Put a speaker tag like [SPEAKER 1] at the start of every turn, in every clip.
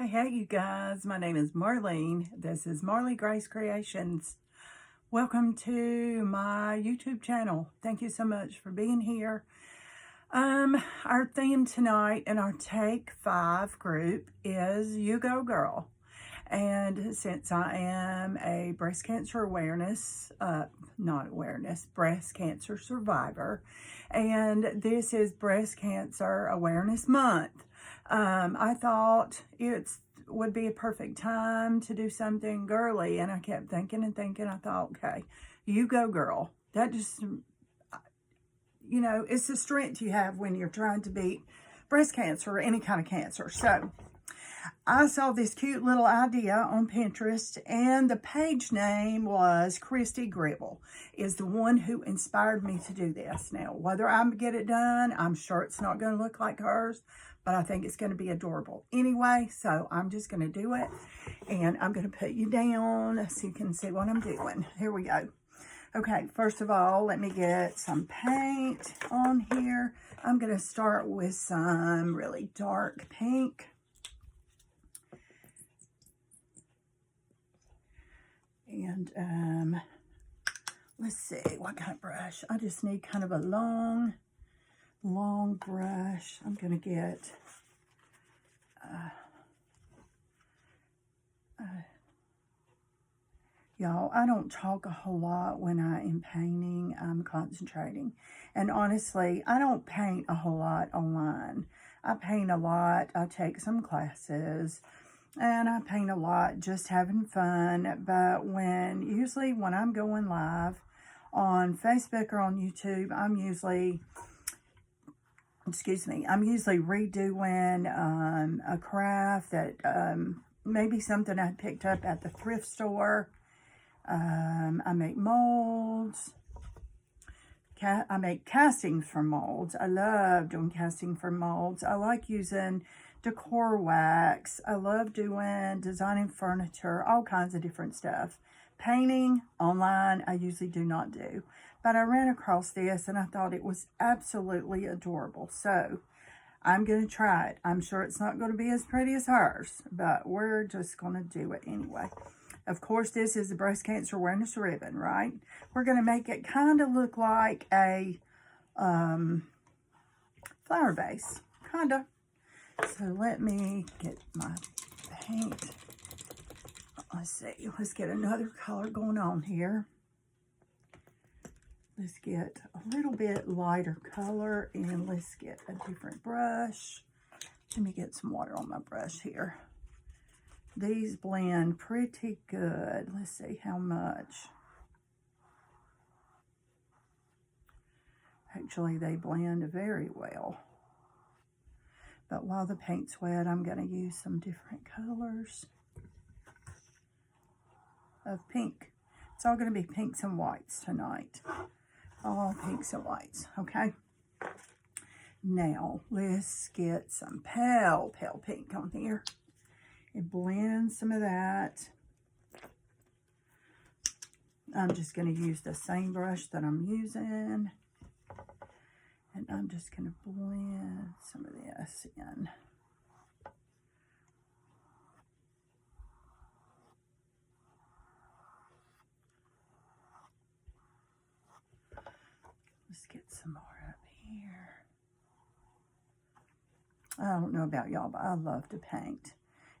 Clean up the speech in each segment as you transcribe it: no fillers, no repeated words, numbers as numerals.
[SPEAKER 1] Hey, you guys. My name is Marlene. This is Marley Grace Creations. Welcome to my YouTube channel. Thank you so much for being here. Our theme tonight in our Take 5 group is You Go Girl. And since I am a breast cancer breast cancer survivor, and this is Breast Cancer Awareness Month, I thought it would be a perfect time to do something girly, and I kept thinking and thinking. I thought, okay, you go girl. That just, it's the strength you have when you're trying to beat breast cancer or any kind of cancer. So I saw this cute little idea on Pinterest, and the page name was Christy Gribble, is the one who inspired me to do this. Now, whether I get it done, I'm sure it's not going to look like hers, but I think it's going to be adorable anyway, so I'm just going to do it, and I'm going to put you down so you can see what I'm doing. Here we go. Okay, first of all, let me get some paint on here. I'm going to start with some really dark pink. And let's see, what kind of brush? I just need kind of a long brush. I'm going to get y'all, I don't talk a whole lot when I am painting. I'm concentrating. And honestly, I don't paint a whole lot online. I paint a lot. I take some classes. And I paint a lot just having fun. But usually when I'm going live on Facebook or on YouTube, I'm usually redoing a craft that maybe something I picked up at the thrift store. I make molds. I make castings for molds. I love doing casting for molds. I like using decor wax. I love designing furniture, all kinds of different stuff. Painting online, I usually do not do. But I ran across this and I thought it was absolutely adorable. So I'm going to try it. I'm sure it's not going to be as pretty as hers, but we're just going to do it anyway. Of course, this is the Breast Cancer Awareness ribbon, right? We're going to make it kind of look like a flower base, kind of. So let me get my paint. Let's see. Let's get another color going on here. Let's get a little bit lighter color, and let's get a different brush. Let me get some water on my brush here. These blend pretty good. Let's see how much. Actually, they blend very well. But while the paint's wet, I'm going to use some different colors of pink. It's all going to be pinks and whites tonight. All pinks and whites, okay? Now, let's get some pale pink on here. And blend some of that. I'm just going to use the same brush that I'm using. And I'm just going to blend some of this in. Let's get some more up here. I don't know about y'all, but I love to paint.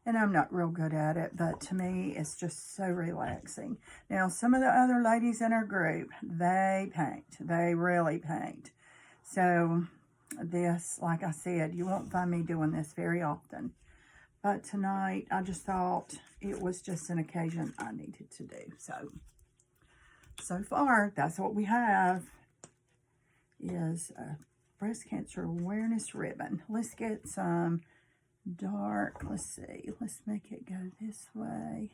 [SPEAKER 1] And I'm not real good at it, but to me, it's just so relaxing. Now, some of the other ladies in our group, they paint. They really paint. So this, like I said, you won't find me doing this very often. But tonight, I just thought it was just an occasion I needed to do. So far, that's what we have, is a Breast Cancer Awareness ribbon. Let's get some dark. Let's see. Let's make it go this way.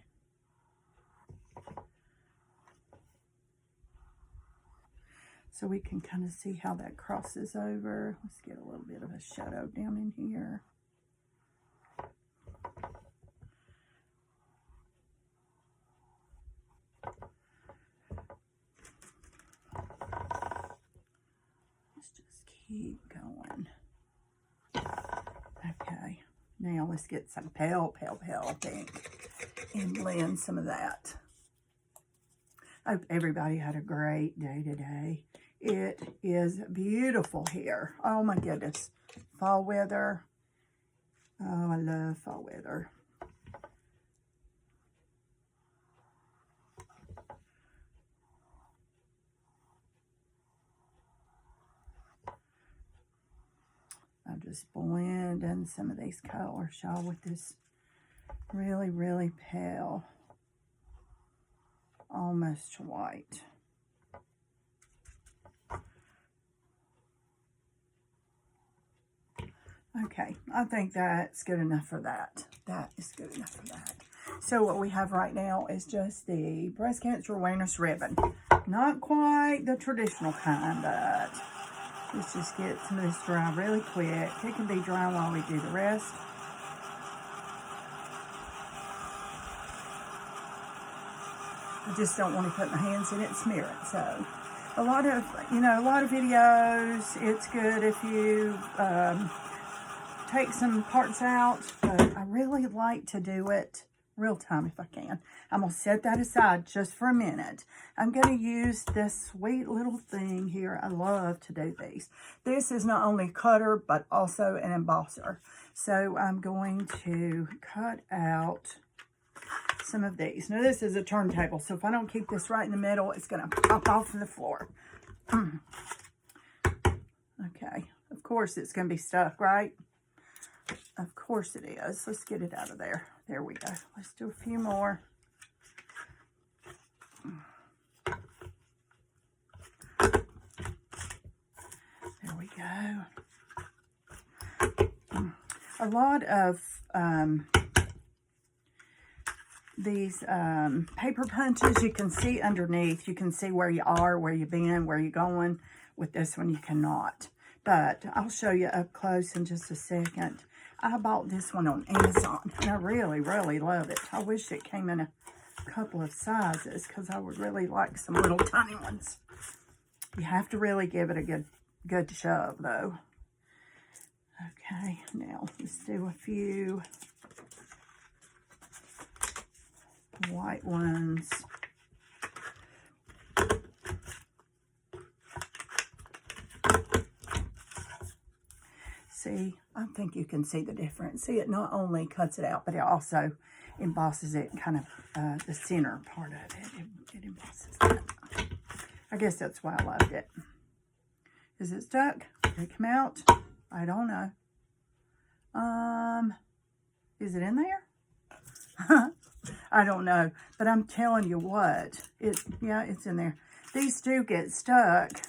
[SPEAKER 1] So we can kind of see how that crosses over. Let's get a little bit of a shadow down in here. Let's just keep going. Okay. Now let's get some pale pink and blend some of that. I hope everybody had a great day today. It is beautiful here. Oh my goodness. Fall weather. Oh, I love fall weather. I'm just blending some of these colors, y'all, with this really pale, almost white. Okay, I think that's good enough for that. That is good enough for that. So what we have right now is just the breast cancer awareness ribbon. Not quite the traditional kind, but let's just get some of this dry really quick. It can be dry while we do the rest. I just don't want to put my hands in it and smear it. So a lot of videos, it's good if you take some parts out, but I really like to do it real time if I can. I'm going to set that aside just for a minute. I'm going to use this sweet little thing here. I love to do these. This is not only a cutter, but also an embosser. So I'm going to cut out some of these. Now this is a turntable, so if I don't keep this right in the middle, it's going to pop off the floor. Okay, of course it's going to be stuck, right? Of course it is. Let's get it out of there. There we go. Let's do a few more. There we go. A lot of these paper punches, you can see underneath. You can see where you are, where you've been, where you're going. With this one, you cannot. But I'll show you up close in just a second. I bought this one on Amazon, and I really love it. I wish it came in a couple of sizes, because I would really like some little tiny ones. You have to really give it a good shove, though. Okay, now let's do a few white ones. See, I think you can see the difference. See, it not only cuts it out, but it also embosses it, kind of the center part of it. It embosses that. I guess that's why I loved it. Is it stuck? Did it come out? I don't know. Is it in there? I don't know. But I'm telling you what, yeah, it's in there. These do get stuck.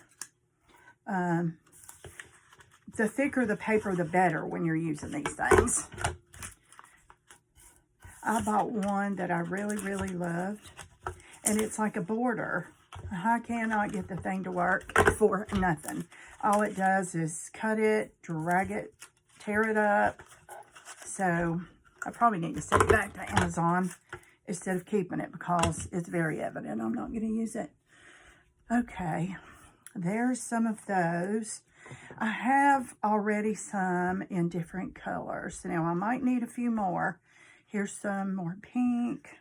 [SPEAKER 1] The thicker the paper, the better when you're using these things. I bought one that I really loved, and it's like a border. I cannot get the thing to work for nothing. All it does is cut it, drag it, tear it up. So I probably need to send it back to Amazon instead of keeping it, because it's very evident I'm not going to use it. Okay, there's some of those. I have already some in different colors. Now, I might need a few more. Here's some more pink.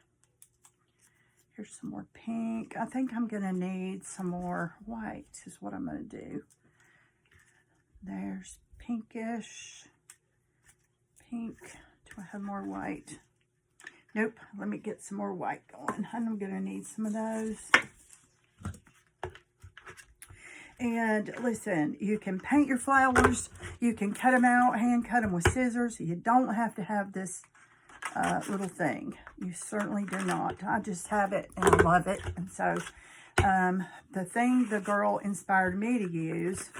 [SPEAKER 1] Here's some more pink. I think I'm going to need some more white is what I'm going to do. There's pinkish. Pink. Do I have more white? Nope. Let me get some more white going. I'm going to need some of those. And listen, you can paint your flowers. You can cut them out, hand cut them with scissors. You don't have to have this little thing. You certainly do not. I just have it and I love it. And so the thing the girl inspired me to use,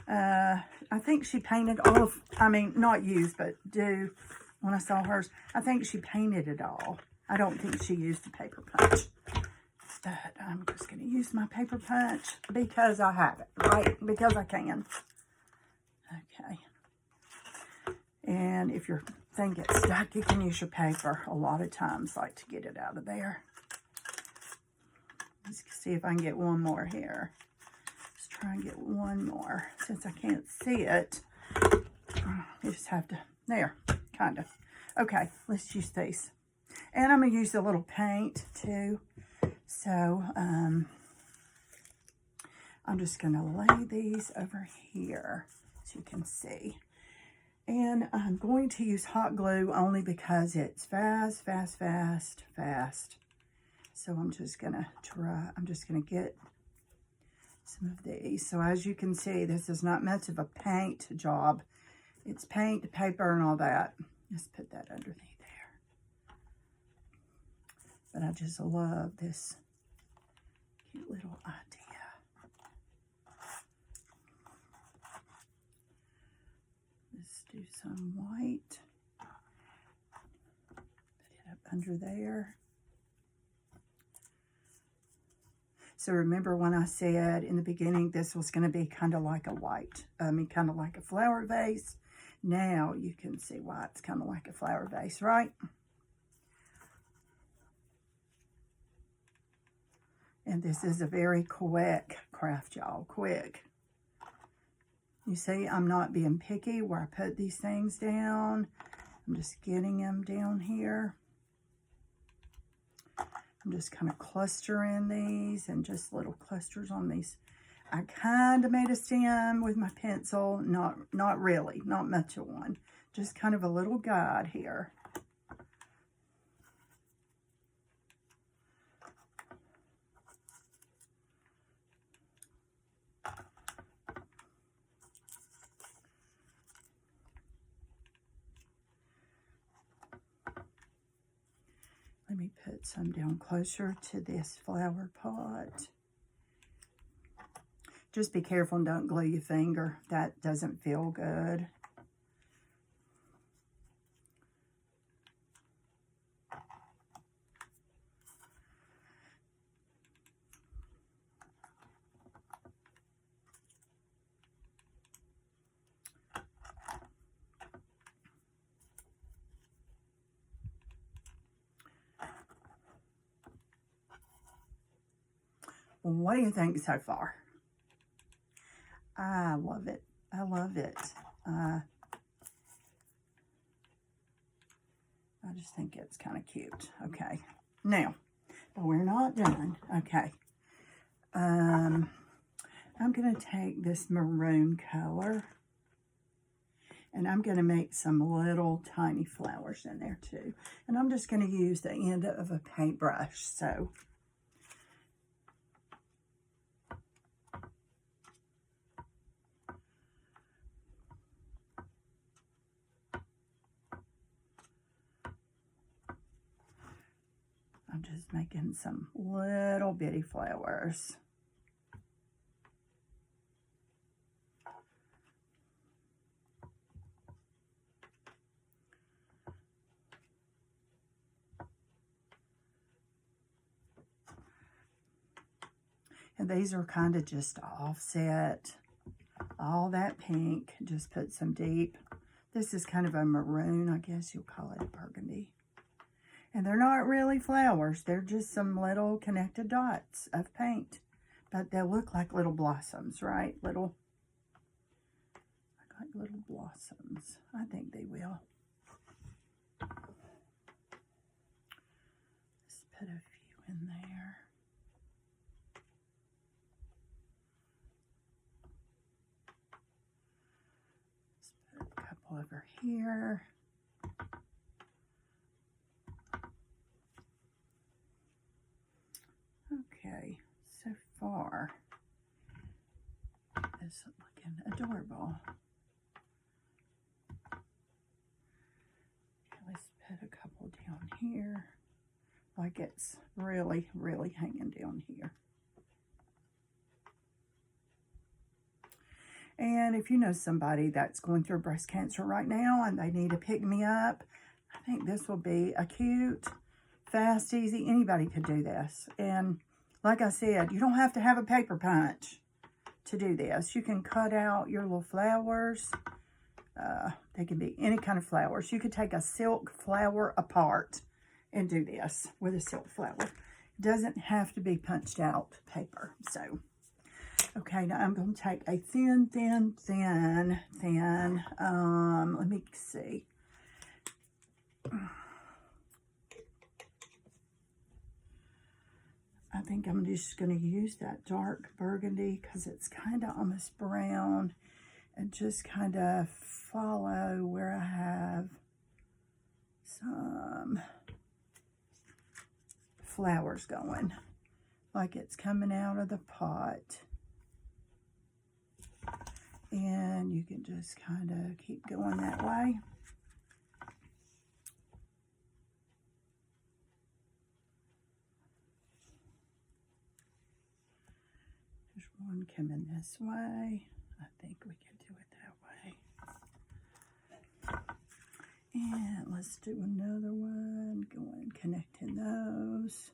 [SPEAKER 1] I think she painted all of, I mean, not use, but do, when I saw hers, I think she painted it all. I don't think she used a paper punch. But I'm just going to use my paper punch because I have it, right? Because I can. Okay. And if your thing gets stuck, you can use your paper a lot of times, like, to get it out of there. Let's see if I can get one more here. Let's try and get one more. Since I can't see it, you just have to, there. kind of. Okay, let's use these. And I'm going to use a little paint too. So, I'm just going to lay these over here so you can see. And I'm going to use hot glue only because it's fast, fast, fast, fast. So I'm just going to get some of these. So as you can see, this is not much of a paint job. It's paint, paper, and all that. Let's put that underneath there. But I just love this cute little idea. Let's do some white. Put it up under there. So remember when I said in the beginning this was going to be kind of like a kind of like a flower vase. Now you can see why it's kind of like a flower vase, right? And this is a very quick craft, y'all, quick. You see, I'm not being picky where I put these things down. I'm just getting them down here. I'm just kind of clustering these and just little clusters on these. I kind of made a stem with my pencil. Not really, not much of one. Just kind of a little guide here. Let me put some down closer to this flower pot. Just be careful and don't glue your finger. That doesn't feel good. What do you think so far? I love it. I love it. I just think it's kind of cute. Okay. Now, but we're not done. Okay. I'm going to take this maroon color and I'm going to make some little tiny flowers in there too. And I'm just going to use the end of a paintbrush. So, I'm just making some little bitty flowers. And these are kind of just offset. All that pink, just put some deep. This is kind of a maroon, I guess you'll call it a burgundy. And they're not really flowers. They're just some little connected dots of paint. But they'll look like little blossoms, right? Like little blossoms. I think they will. Let's put a few in there. Let's put a couple over here. Okay, so far, it's looking adorable. Okay, let's put a couple down here, like it's really, really hanging down here. And if you know somebody that's going through breast cancer right now and they need to pick me up, I think this will be a cute, fast, easy. Anybody could do this. And like I said, you don't have to have a paper punch to do this. You can cut out your little flowers. They can be any kind of flowers. You could take a silk flower apart and do this with a silk flower. It doesn't have to be punched out paper. So, okay, now I'm going to take a thin, let me see. think I'm just going to use that dark burgundy because it's kind of almost brown, and just kind of follow where I have some flowers going, like it's coming out of the pot. And you can just kind of keep going that way. There's one coming this way. I think we can do it that way. And let's do another one, going connecting those.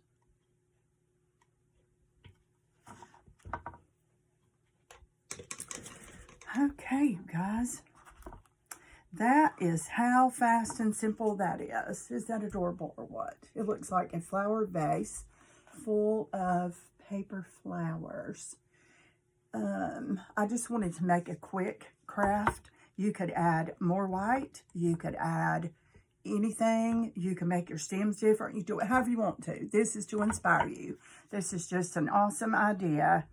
[SPEAKER 1] Okay, you guys, that is how fast and simple that is. Is that adorable or what? It looks like a flower vase full of paper flowers. I just wanted to make a quick craft. You could add more white. You could add anything. You can make your stems different. You do it however you want to. This is to inspire you. This is just an awesome idea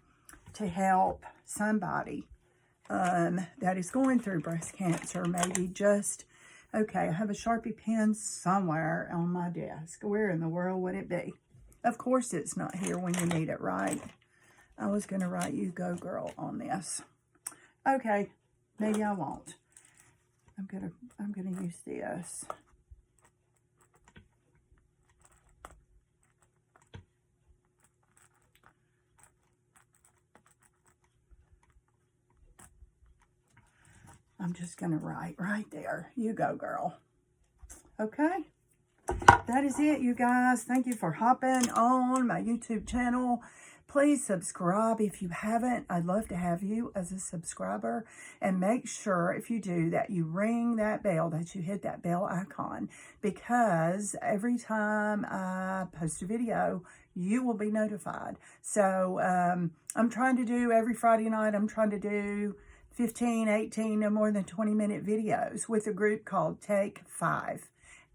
[SPEAKER 1] to help somebody that is going through breast cancer. Maybe just, okay, I have a Sharpie pen somewhere on my desk. Where in the world would it be? Of course it's not here when you need it, right? I was going to write "You Go Girl" on this. Okay, maybe I won't. I'm gonna use this. I'm just going to write right there, "You go, girl." Okay. That is it, you guys. Thank you for hopping on my YouTube channel. Please subscribe if you haven't. I'd love to have you as a subscriber. And make sure, if you do, that you ring that bell, that you hit that bell icon. Because every time I post a video, you will be notified. So I'm trying to do every Friday night, I'm trying to do 15, 18, no more than 20-minute videos with a group called Take 5.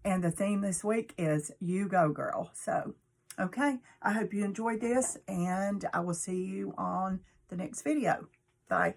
[SPEAKER 1] And the theme this week is "You Go Girl." So, okay, I hope you enjoyed this, and I will see you on the next video. Bye.